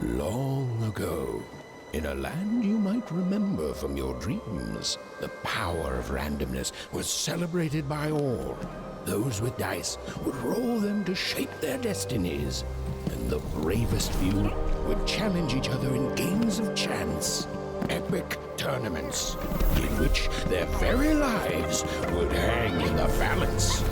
Long ago, in a land you might remember from your dreams, the power of randomness was celebrated by all. Those with dice would roll them to shape their destinies, and the bravest few would challenge each other in games of chance, epic tournaments, in which their very lives would hang in the balance.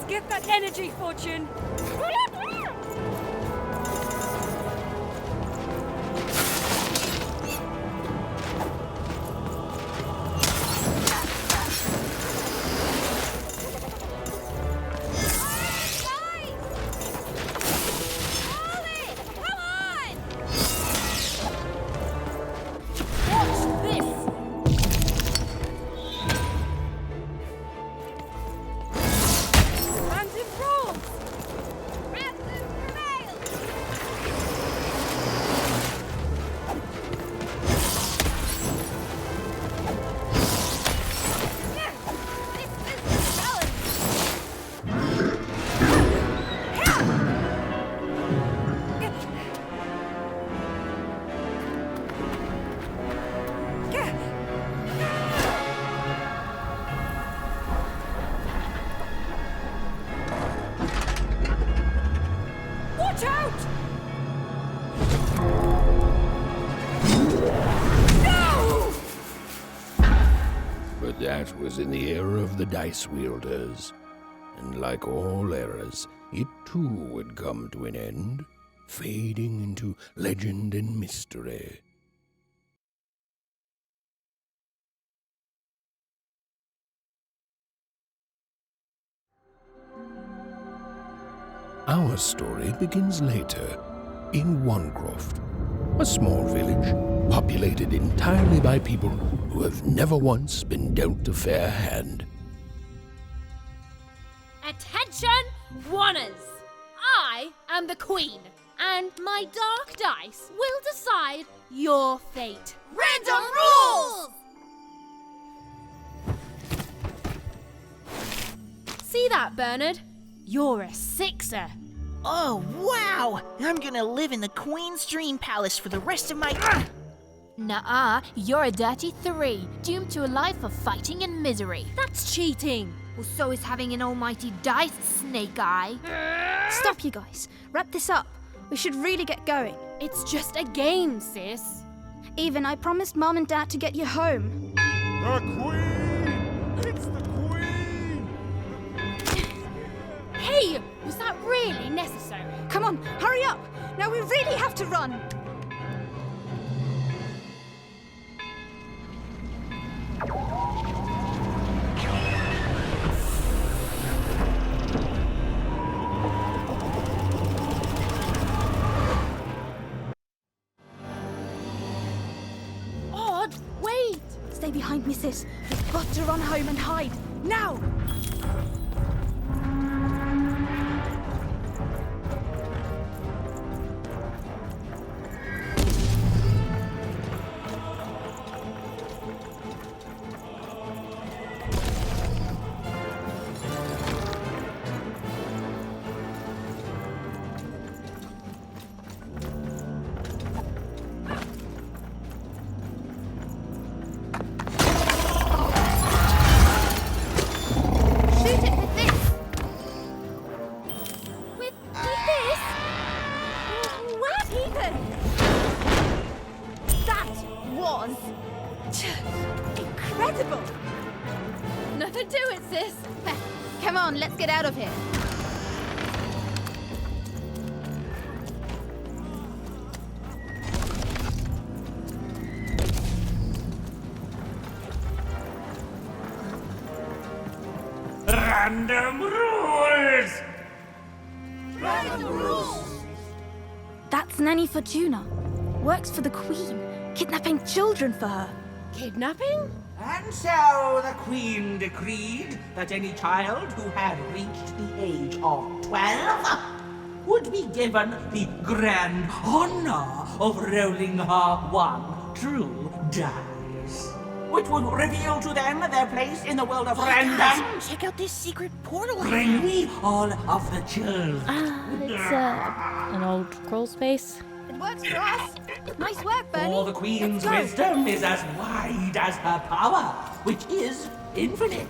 Get that energy, Fortune! That was in the era of the dice wielders, and like all eras, it too would come to an end, fading into legend and mystery. Our story begins later, in Wanecroft, a small village populated entirely by people who have never once been dealt a fair hand. Attention, Wanners! I am the Queen, and my dark dice will decide your fate. Random rules! See that, Bernard? You're a sixer. Oh, wow! I'm gonna live in the Queen's Dream Palace for the rest of my... Nuh-uh, you're a dirty 3, doomed to a life of fighting and misery. That's cheating. Well, so is having an almighty dice, Snake Eye. Stop, you guys. Wrap this up. We should really get going. It's just a game, sis. Even, I promised Mom and Dad to get you home. The Queen! It's the Queen! Hey, was that really necessary? Come on, hurry up! Now we really have to run! Odd, wait! Stay behind me, sis. We've got to run home and hide. Now! Incredible! Nothing to it, sis. Come on, let's get out of here. Random rules! Random rules! That's Nanny Fortuna. Works for the Queen, kidnapping children for her. Kidnapping? And so the Queen decreed that any child who had reached the age of 12 would be given the grand honor of rolling her one true dice, which would reveal to them their place in the world of random. Guys, check out this secret portal. Bring me all of the children. It's an old crawl space. It works for us. Nice work, Bernie. For the Queen's Let's go. wisdom is as wide as her power, which is infinite,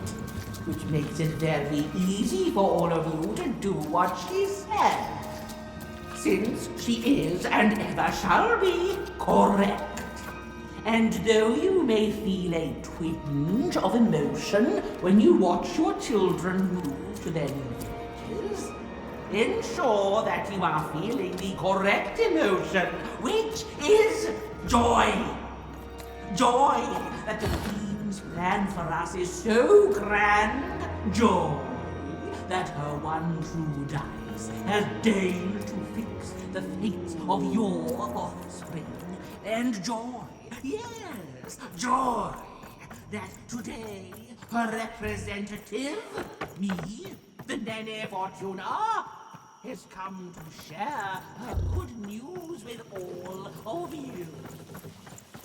which makes it very easy for all of you to do what she said, since she is and ever shall be correct. And though you may feel a twinge of emotion when you watch your children move to their new villages, ensure that you are feeling the correct emotion, which is joy. Joy that the Queen's plan for us is so grand. Joy that her one true dice has deigned to fix the fates of your offspring. And joy, yes, joy that today her representative, me, the Nene Fortuna, has come to share her good news with all of you.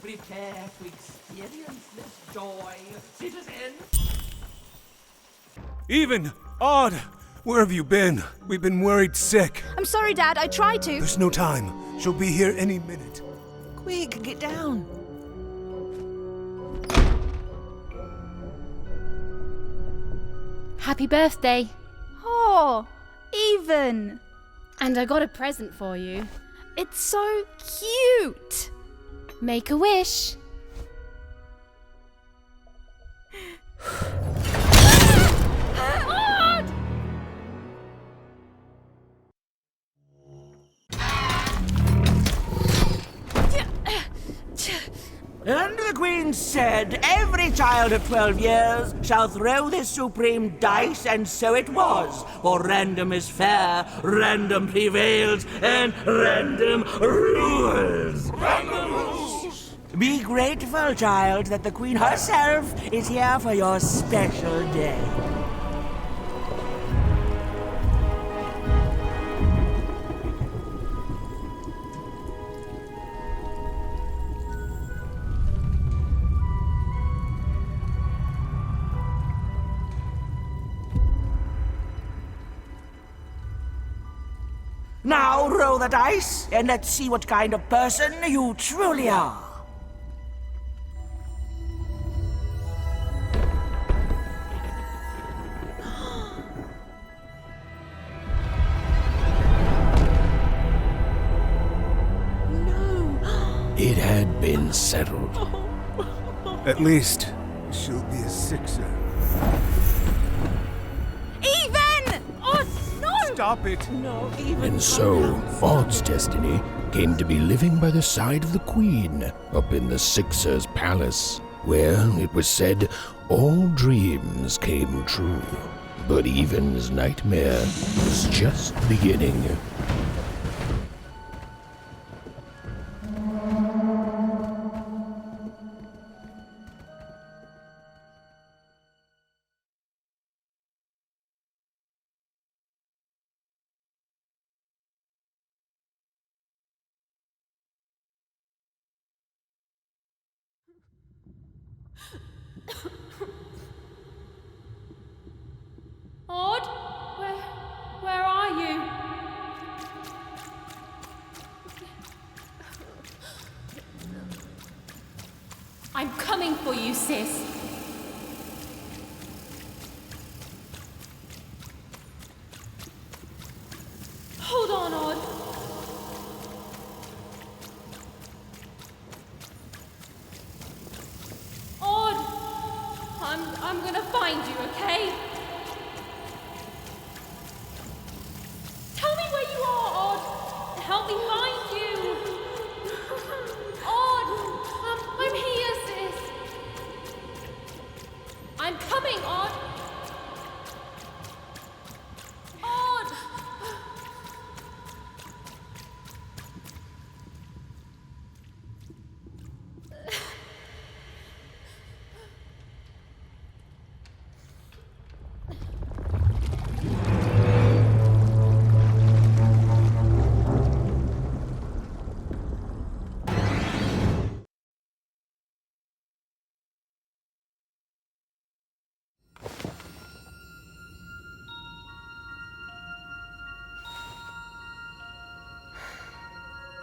Prepare to experience this joy, citizens. Even! Odd! Where have you been? We've been worried sick. I'm sorry, Dad. I tried to. There's no time. She'll be here any minute. Quick, get down. Happy birthday. Oh, Even. And I got a present for you. It's so cute. Make a wish. And the Queen said, every child of 12 years shall throw this supreme dice, and so it was. For random is fair, random prevails, and random rules. Random rules! Be grateful, child, that the Queen herself is here for your special day. Now roll the dice, and let's see what kind of person you truly are. It had been settled. At least, she'll be a sixer. Even! Oh, no! Stop it! And so, Odd's destiny came to be living by the side of the Queen up in the Sixer's palace, where, it was said, all dreams came true. But Even's nightmare was just beginning. Odd? Where are you? I'm coming for you, sis. Hold on, Odd. Odd! I'm gonna find you, okay? Tell me where you are, Odd. Help me find you. Odd, I'm here, sis.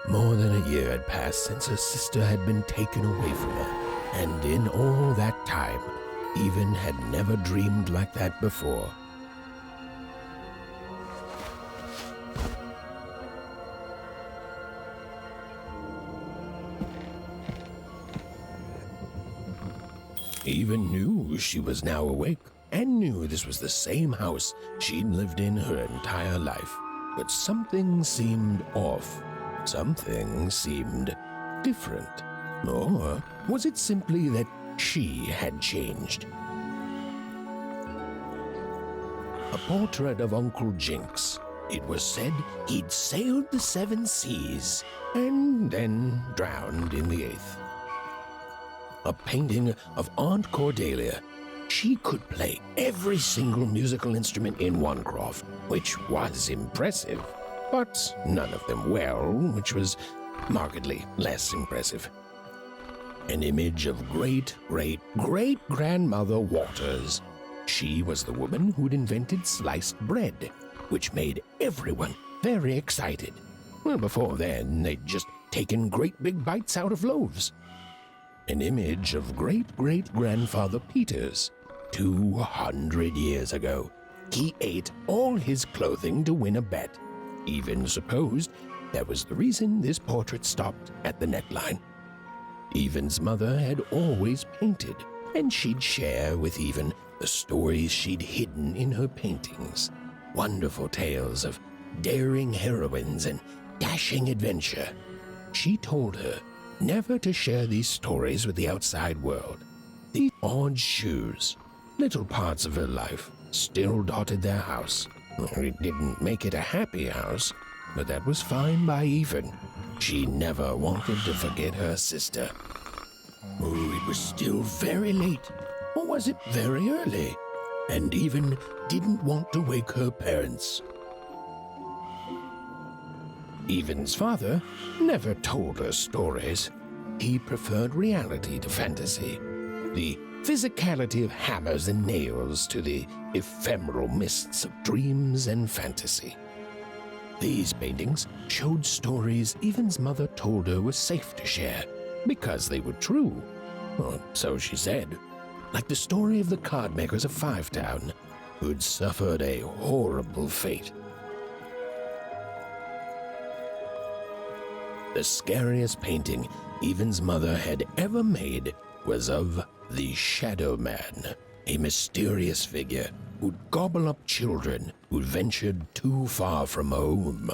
More than a year had passed since her sister had been taken away from her, and in all that time, Even had never dreamed like that before. Even knew she was now awake, and knew this was the same house she'd lived in her entire life. But something seemed off. Something seemed different. Or was it simply that she had changed? A portrait of Uncle Jinx. It was said he'd sailed the 7 seas and then drowned in the 8th. A painting of Aunt Cordelia. She could play every single musical instrument in Wanecroft, which was impressive, but none of them well, which was markedly less impressive. An image of great-great-great-grandmother Waters. She was the woman who'd invented sliced bread, which made everyone very excited. Well, before then, they'd just taken great big bites out of loaves. An image of great-great-grandfather Peters. 200 years ago, he ate all his clothing to win a bet. Even supposed that was the reason this portrait stopped at the neckline. Even's mother had always painted, and she'd share with Even the stories she'd hidden in her paintings. Wonderful tales of daring heroines and dashing adventure. She told her never to share these stories with the outside world. These odd shoes, little parts of her life, still dotted their house. It didn't make it a happy house, but that was fine by Even. She never wanted to forget her sister. Oh, it was still very late, or was it very early? And Even didn't want to wake her parents. Even's father never told her stories. He preferred reality to fantasy, the physicality of hammers and nails to the ephemeral mists of dreams and fantasy. These paintings showed stories Even's mother told her were safe to share because they were true, or so she said, like the story of the card makers of Five Town, who'd suffered a horrible fate. The scariest painting Even's mother had ever made was of the Shadow Man, a mysterious figure who'd gobble up children who'd ventured too far from home.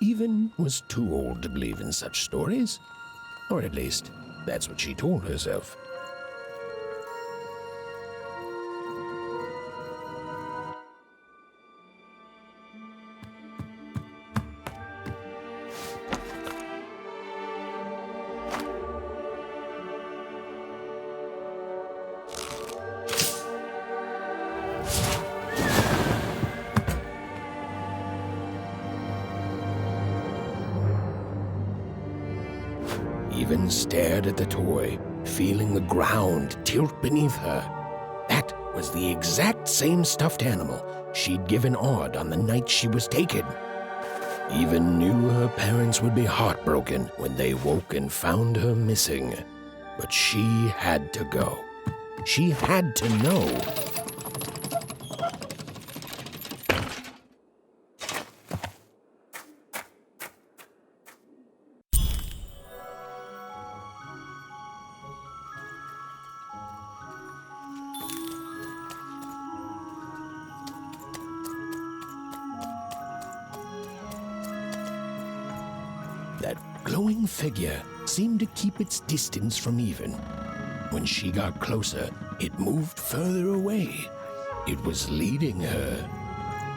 Even was too old to believe in such stories, or at least that's what she told herself. Even stared at the toy, feeling the ground tilt beneath her. That was the exact same stuffed animal she'd given Odd on the night she was taken. Even knew her parents would be heartbroken when they woke and found her missing. But she had to go. She had to know. That glowing figure seemed to keep its distance from Even. When she got closer, it moved further away. It was leading her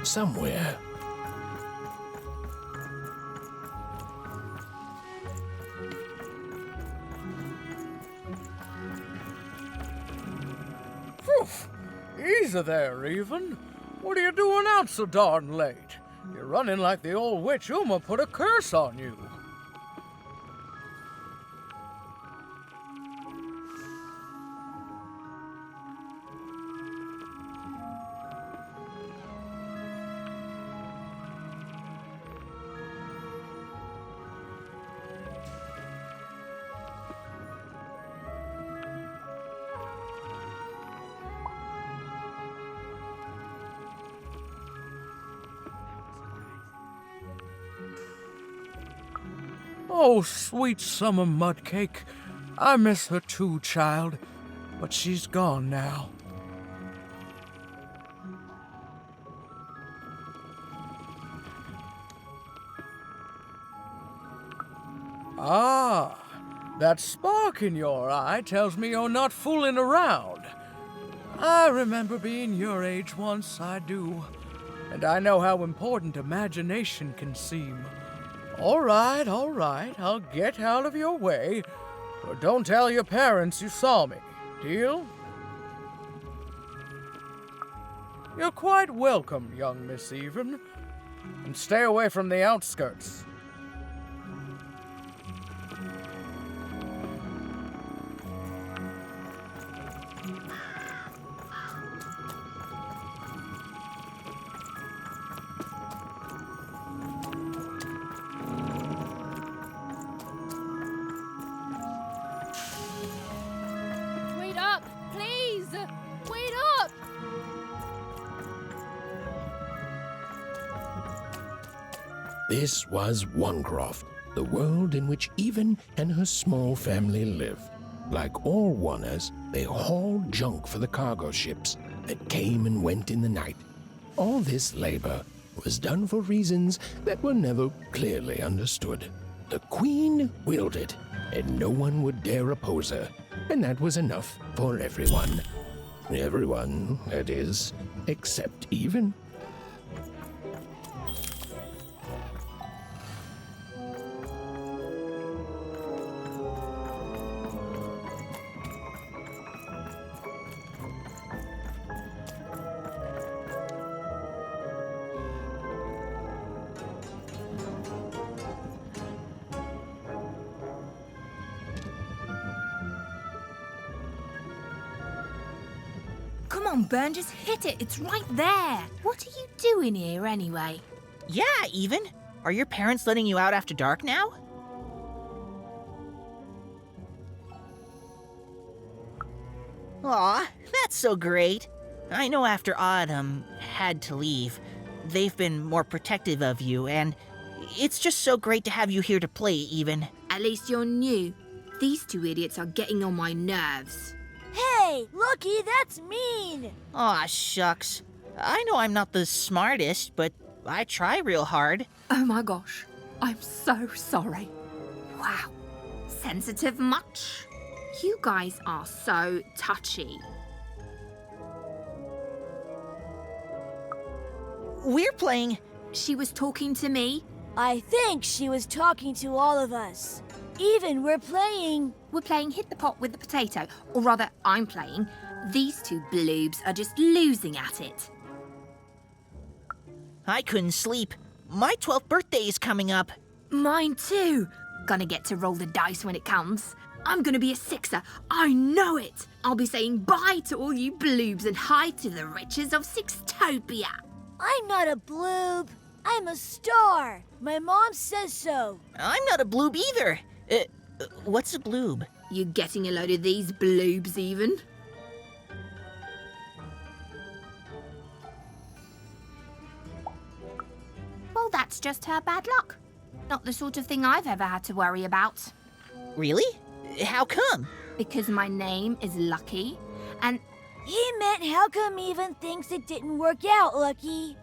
somewhere. Poof! Easy there, Even. What are you doing out so darn late? You're running like the old witch Uma put a curse on you. Oh, sweet summer mudcake. I miss her too, child. But she's gone now. Ah, that spark in your eye tells me you're not fooling around. I remember being your age once, I do. And I know how important imagination can seem. All right, I'll get out of your way. But don't tell your parents you saw me. Deal? You're quite welcome, young Miss Even. And stay away from the outskirts. Wait up, please! Wait up! This was Onecroft, the world in which Even and her small family lived. Like all Oners, they hauled junk for the cargo ships that came and went in the night. All this labor was done for reasons that were never clearly understood. The Queen willed it, and no one would dare oppose her, and that was enough for everyone. Everyone, that is, except Even. Come on, Burn, just hit it. It's right there. What are you doing here anyway? Yeah, Even. Are your parents letting you out after dark now? Aw, that's so great. I know after Autumn had to leave, they've been more protective of you, and it's just so great to have you here to play, Even. At least you're new. These two idiots are getting on my nerves. Hey, Lucky, that's mean! Aw, shucks. I know I'm not the smartest, but I try real hard. Oh my gosh, I'm so sorry. Wow, sensitive much? You guys are so touchy. We're playing... She was talking to me. I think she was talking to all of us. Even we're playing... We're playing Hit the Pot with the Potato. Or rather, I'm playing. These two bloobs are just losing at it. I couldn't sleep. My 12th birthday is coming up. Mine too. Gonna get to roll the dice when it comes. I'm gonna be a sixer. I know it. I'll be saying bye to all you bloobs and hi to the riches of Sixtopia. I'm not a bloob. I'm a star. My mom says so. I'm not a bloob either. What's a bloob? You getting a load of these bloobs even? Well, that's just her bad luck. Not the sort of thing I've ever had to worry about. Really? How come? Because my name is Lucky, and... He meant how come Even thinks it didn't work out, Lucky?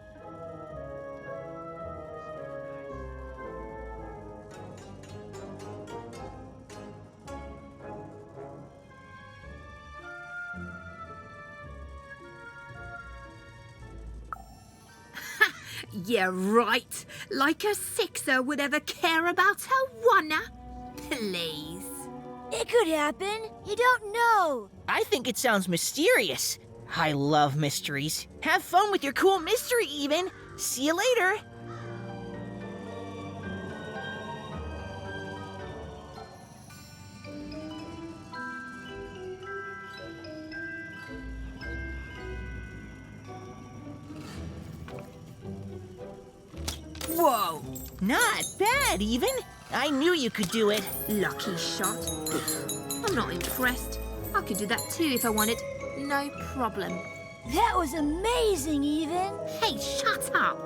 Yeah, right. Like a sixer would ever care about her oneer. Please. It could happen. You don't know. I think it sounds mysterious. I love mysteries. Have fun with your cool mystery, Even. See you later. Whoa. Not bad, Even. I knew you could do it. Lucky shot. I'm not impressed. I could do that too if I wanted. No problem. That was amazing, Even. Hey, shut up.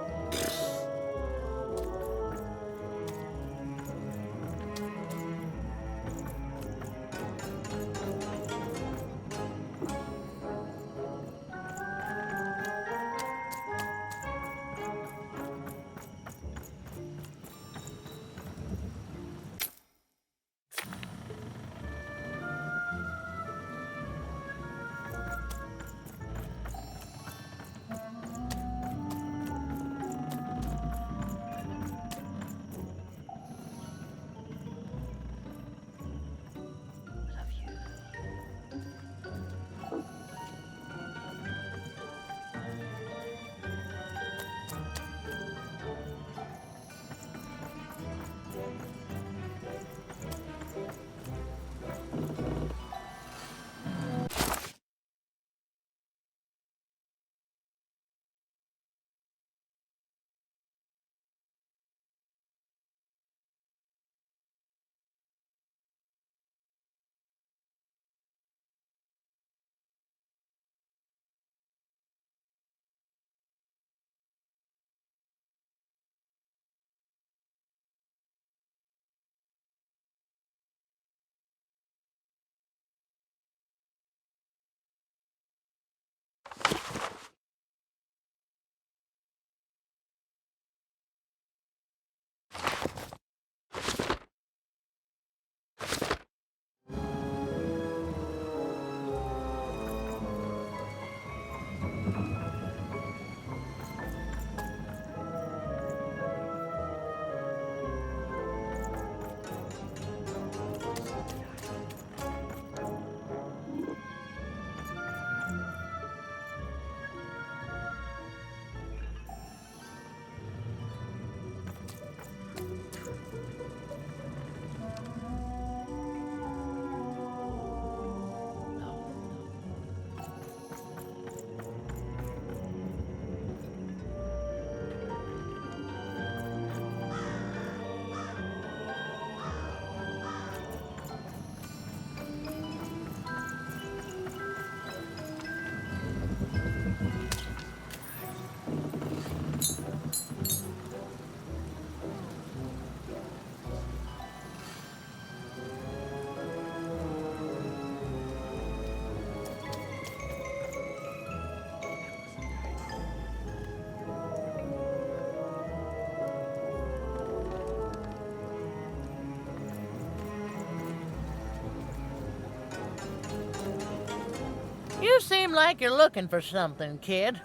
You seem like you're looking for something, kid.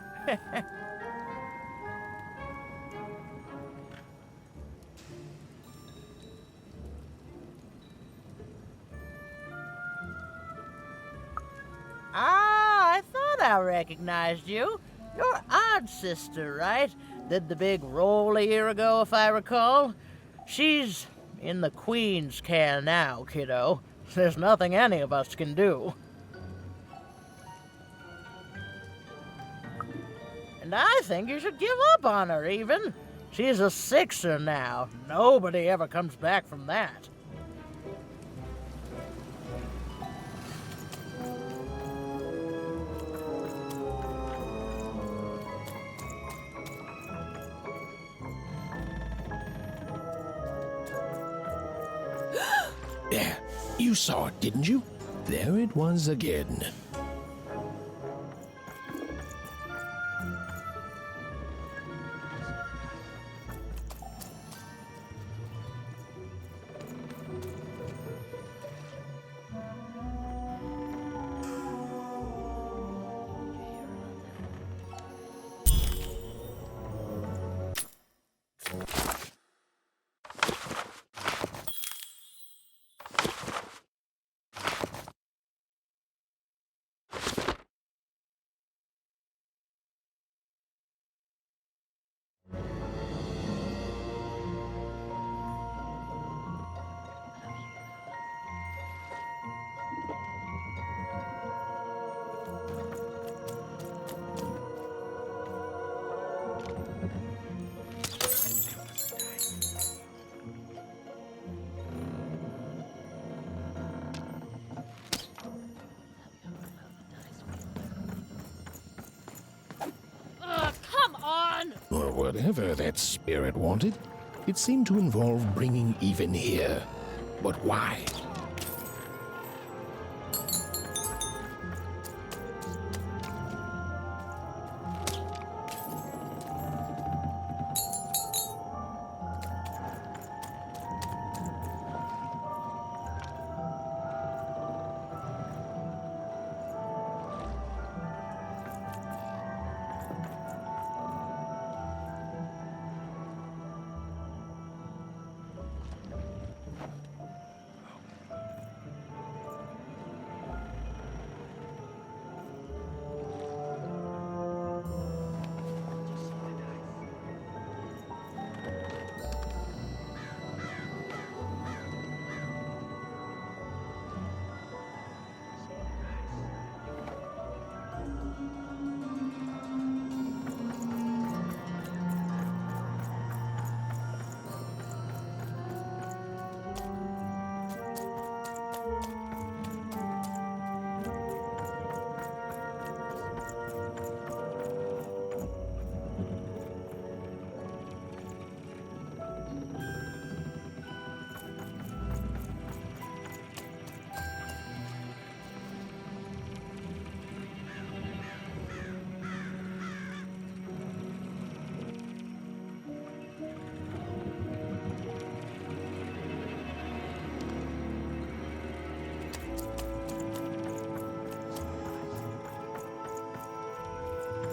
I thought I recognized you. You're Odd's sister, right? Did the big roll a year ago, if I recall. She's in the Queen's care now, kiddo. There's nothing any of us can do. And I think you should give up on her, even. She's a sixer now. Nobody ever comes back from that. There, you saw it, didn't you? There it was again. Or whatever that spirit wanted. It seemed to involve bringing even here. But why?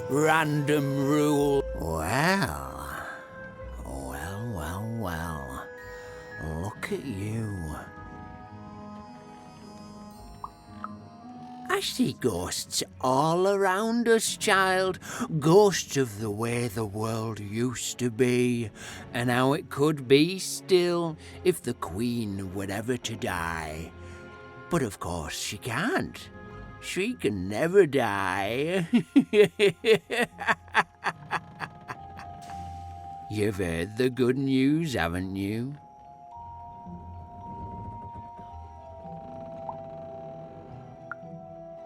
Random rule. Well. Look at you. I see ghosts all around us, child. Ghosts of the way the world used to be, and how it could be still if the Queen were ever to die. But of course she can't. She can never die. You've heard the good news, haven't you?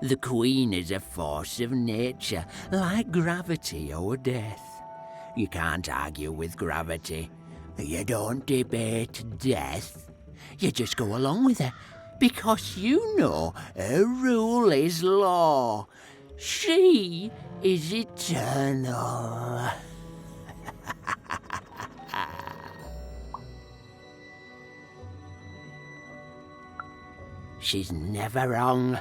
The Queen is a force of nature, like gravity or death. You can't argue with gravity. You don't debate death. You just go along with her, because you know her rule is law. She is eternal. She's never wrong.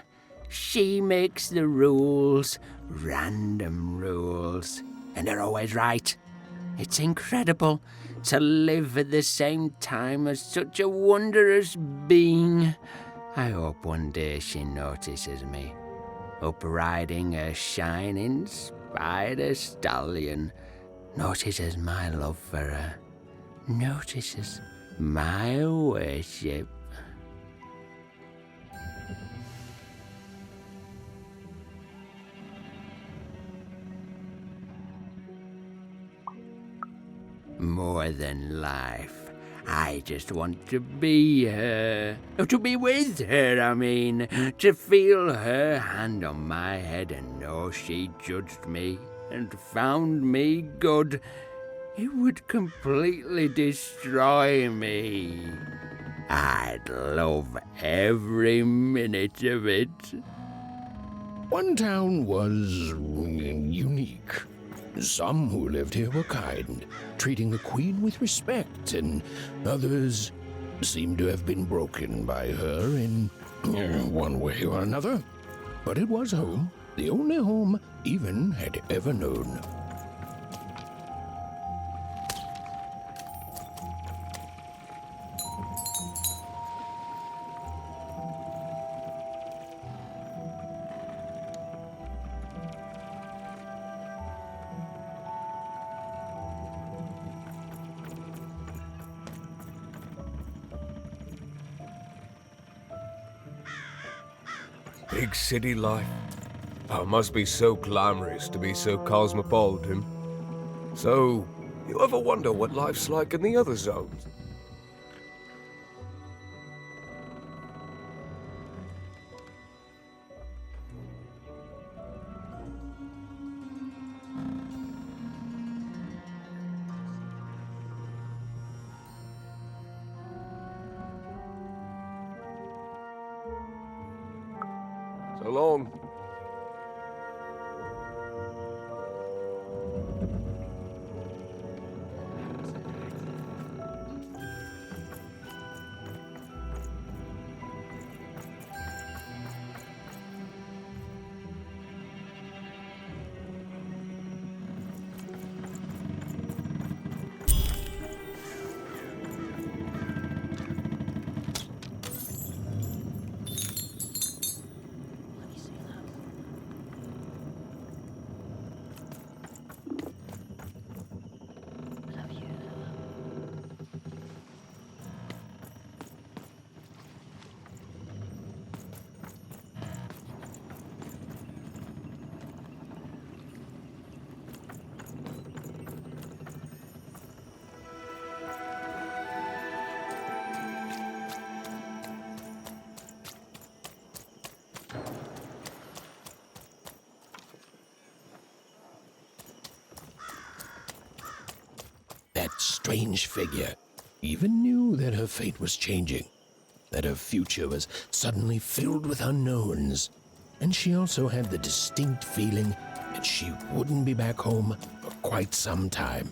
She makes the rules, random rules, and they're always right. It's incredible to live at the same time as such a wondrous being. I hope one day she notices me, up riding a shining spider stallion, notices my love for her, notices my worship. More than life, I just want to be her. To be with her, I mean. To feel her hand on my head and know she judged me and found me good. It would completely destroy me. I'd love every minute of it. One town was unique. Some who lived here were kind, treating the queen with respect, and others seemed to have been broken by her in one way or another. But it was home, the only home Even had ever known. Big city life. Oh, it must be so glamorous to be so cosmopolitan. So, you ever wonder what life's like in the other zones? So long. That strange figure even knew that her fate was changing, that her future was suddenly filled with unknowns, and she also had the distinct feeling that she wouldn't be back home for quite some time.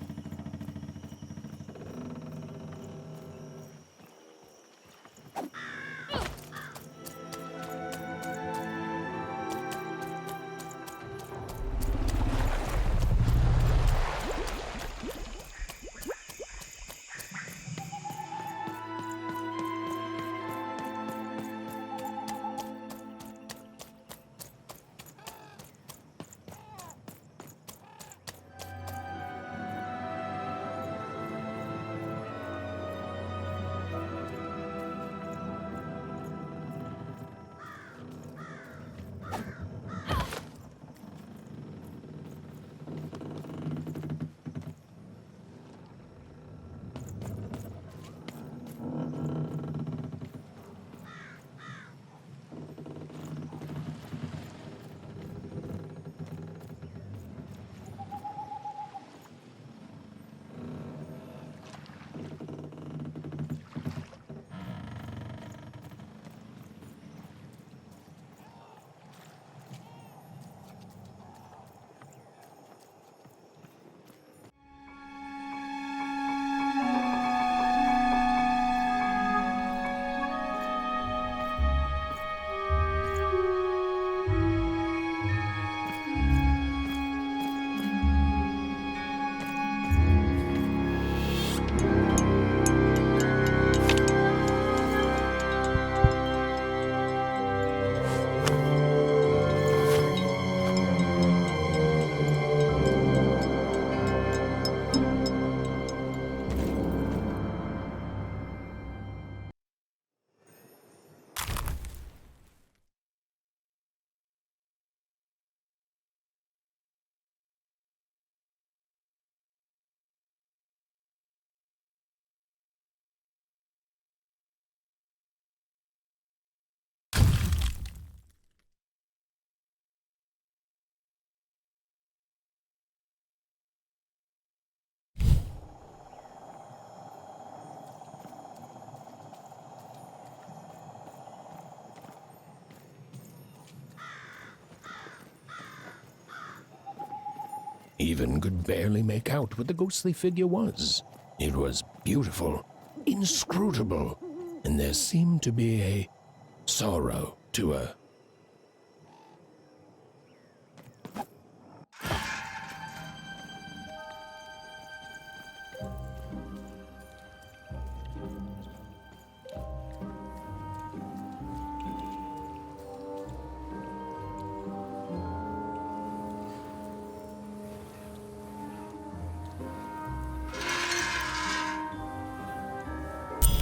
even could barely make out what the ghostly figure was. It was beautiful, inscrutable, and there seemed to be a sorrow to her.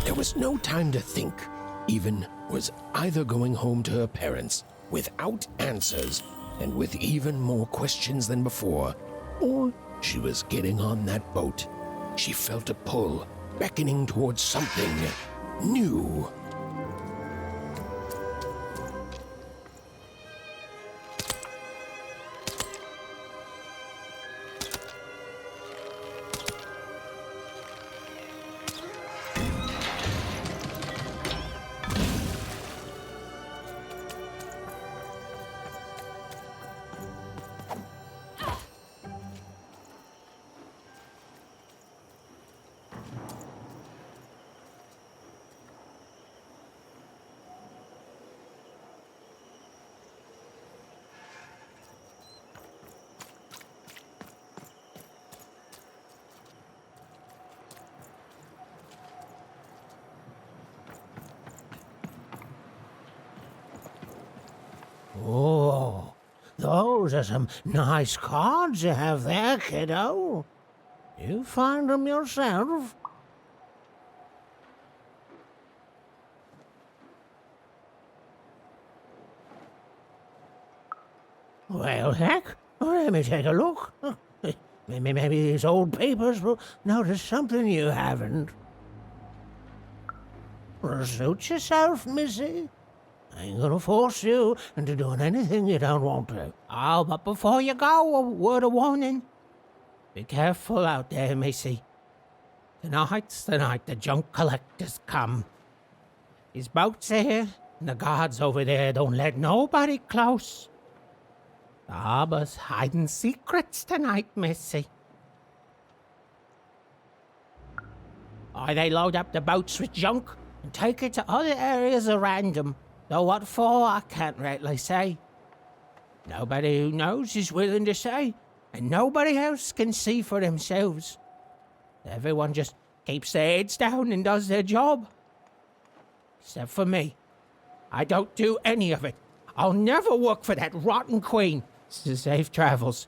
There was no time to think. Even was either going home to her parents without answers and with even more questions than before, or she was getting on that boat. She felt a pull, beckoning towards something new. Oh, those are some nice cards you have there, kiddo. You find them yourself? Well, heck, let me take a look. Maybe these old papers will notice something you haven't. Suit yourself, missy. I ain't gonna force you into doing anything you don't want to. Oh, but before you go, a word of warning. Be careful out there, missy. Tonight's the night the junk collectors come. His boat's here, and the guards over there don't let nobody close. The harbor's hiding secrets tonight, missy. Or they load up the boats with junk and take it to other areas at random. Though what for, I can't rightly say. Nobody who knows is willing to say, and nobody else can see for themselves. Everyone just keeps their heads down and does their job. Except for me. I don't do any of it. I'll never work for that rotten queen. Safe travels.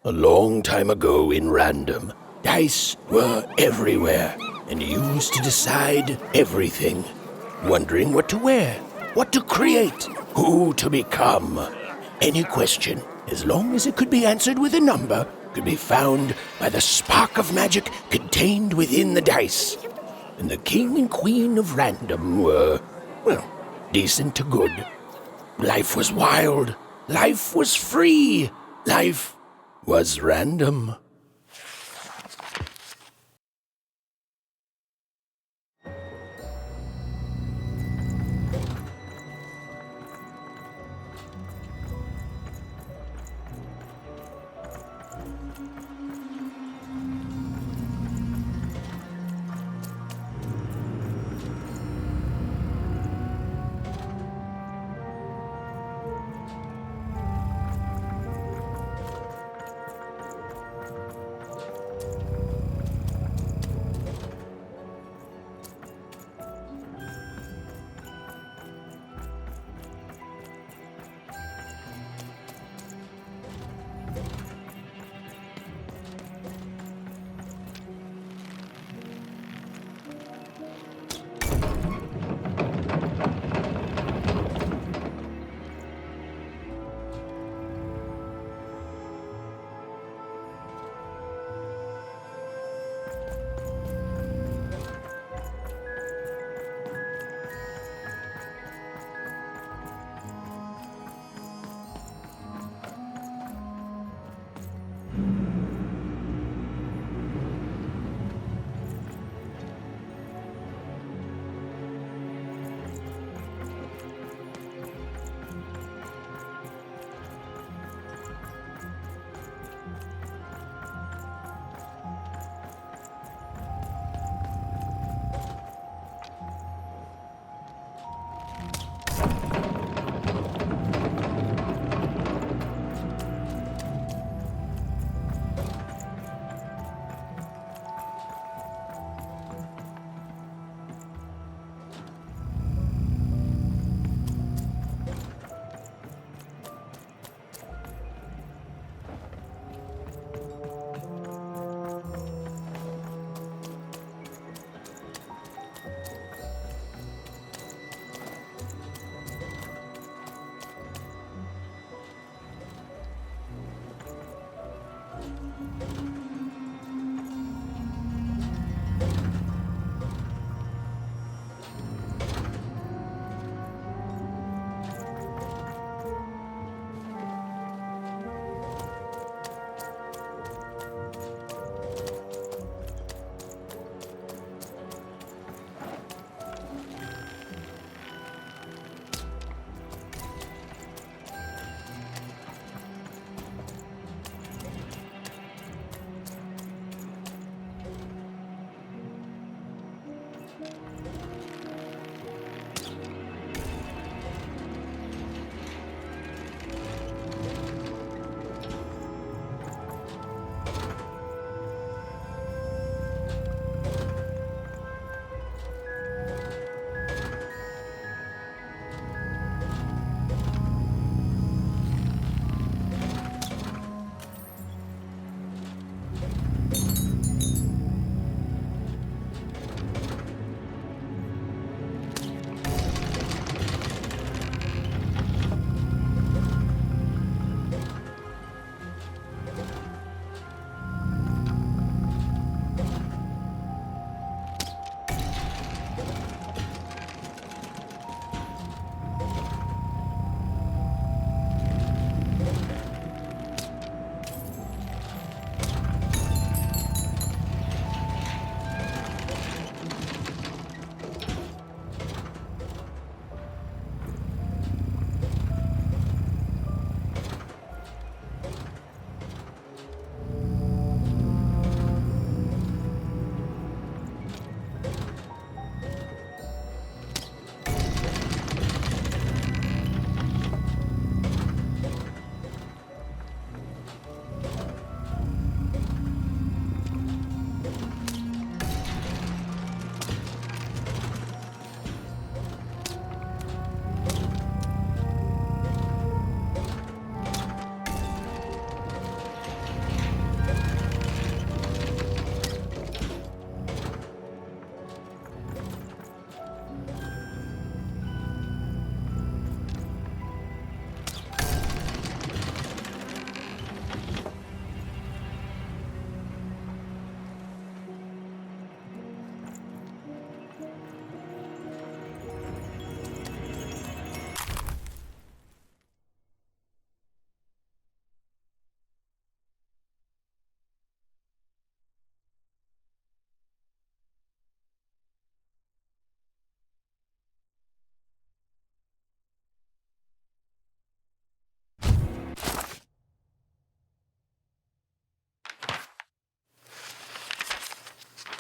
A long time ago in random, dice were everywhere and used to decide everything. Wondering what to wear, what to create, who to become. Any question, as long as it could be answered with a number, could be found by the spark of magic contained within the dice. And the king and queen of random were, well, decent to good. Life was wild. Life was free. Life was random.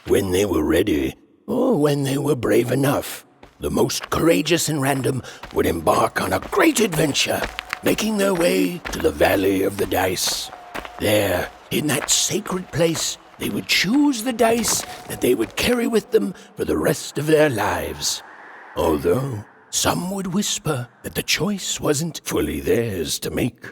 When they were ready, or when they were brave enough, the most courageous and random would embark on a great adventure, making their way to the Valley of the Dice. There, in that sacred place, they would choose the dice that they would carry with them for the rest of their lives. Although some would whisper that the choice wasn't fully theirs to make.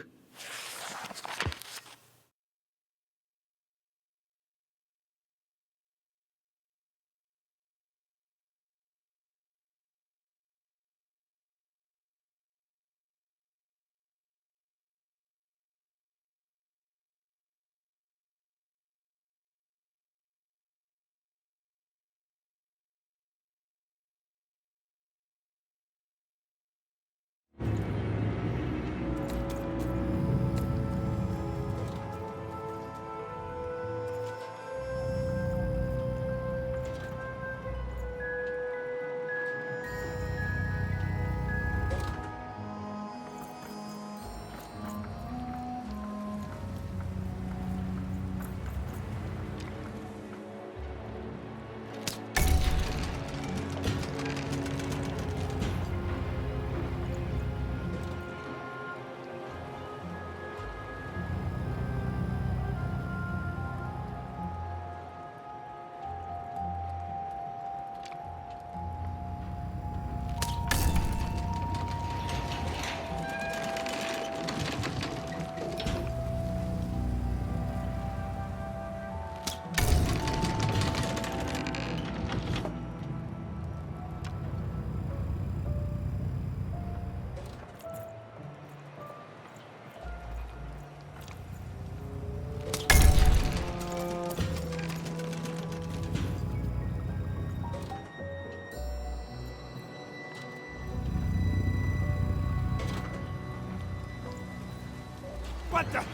What the?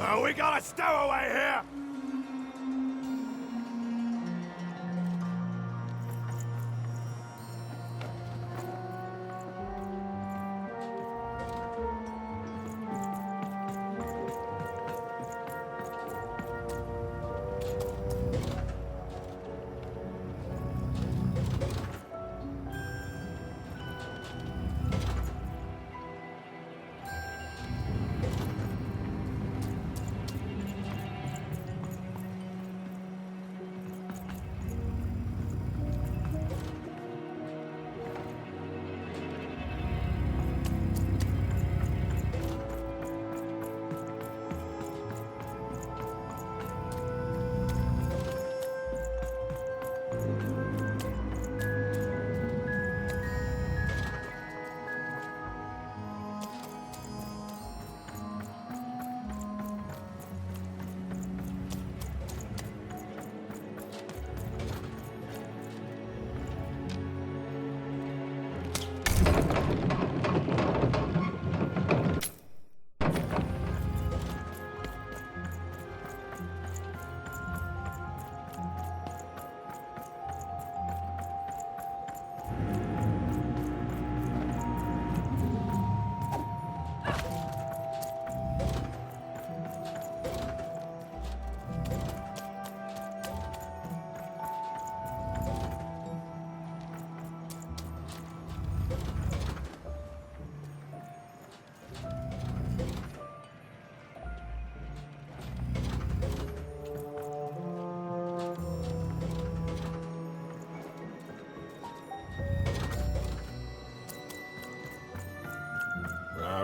Oh, we got a stowaway here!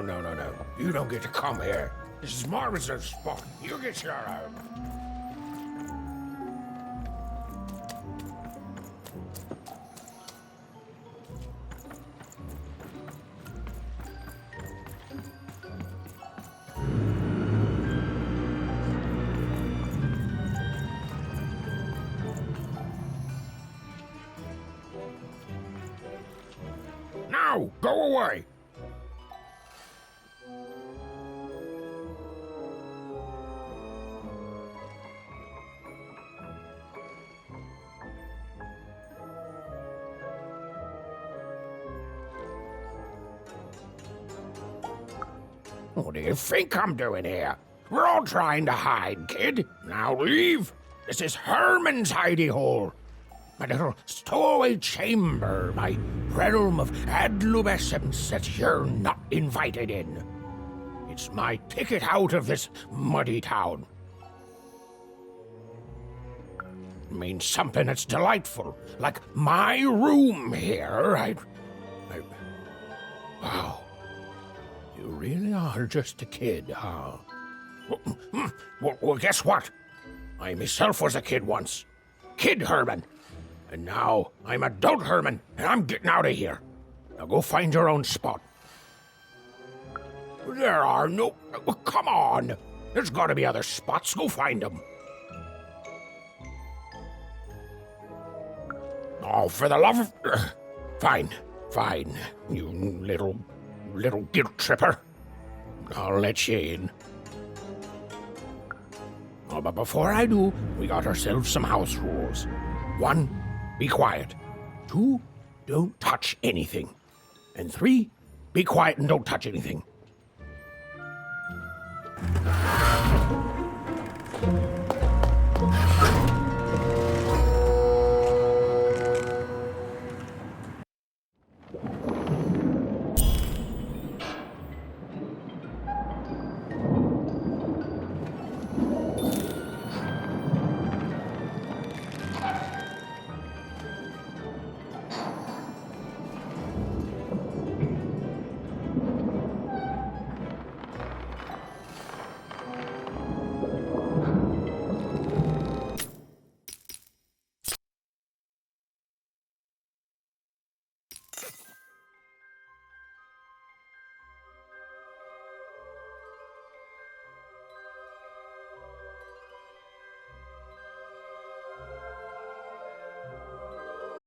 No. You don't get to come here. This is my reserve spot. You get your own. Now, go away. What do you think I'm doing here? We're all trying to hide, kid. Now leave. This is Herman's hidey hole. My little stowaway chamber, my realm of adolescence that you're not invited in. It's my ticket out of this muddy town. It means something that's delightful, like my room here. Wow. You really are just a kid, huh? Well, guess what? I myself was a kid once. Kid Herman. And now I'm adult Herman, and I'm getting out of here. Now go find your own spot. There are no... Come on. There's got to be other spots. Go find them. Oh, for the love of... Fine. You little guilt tripper. I'll let you in. Oh, but before I do, we got ourselves some house rules. 1, be quiet. 2, don't touch anything. And 3, be quiet and don't touch anything.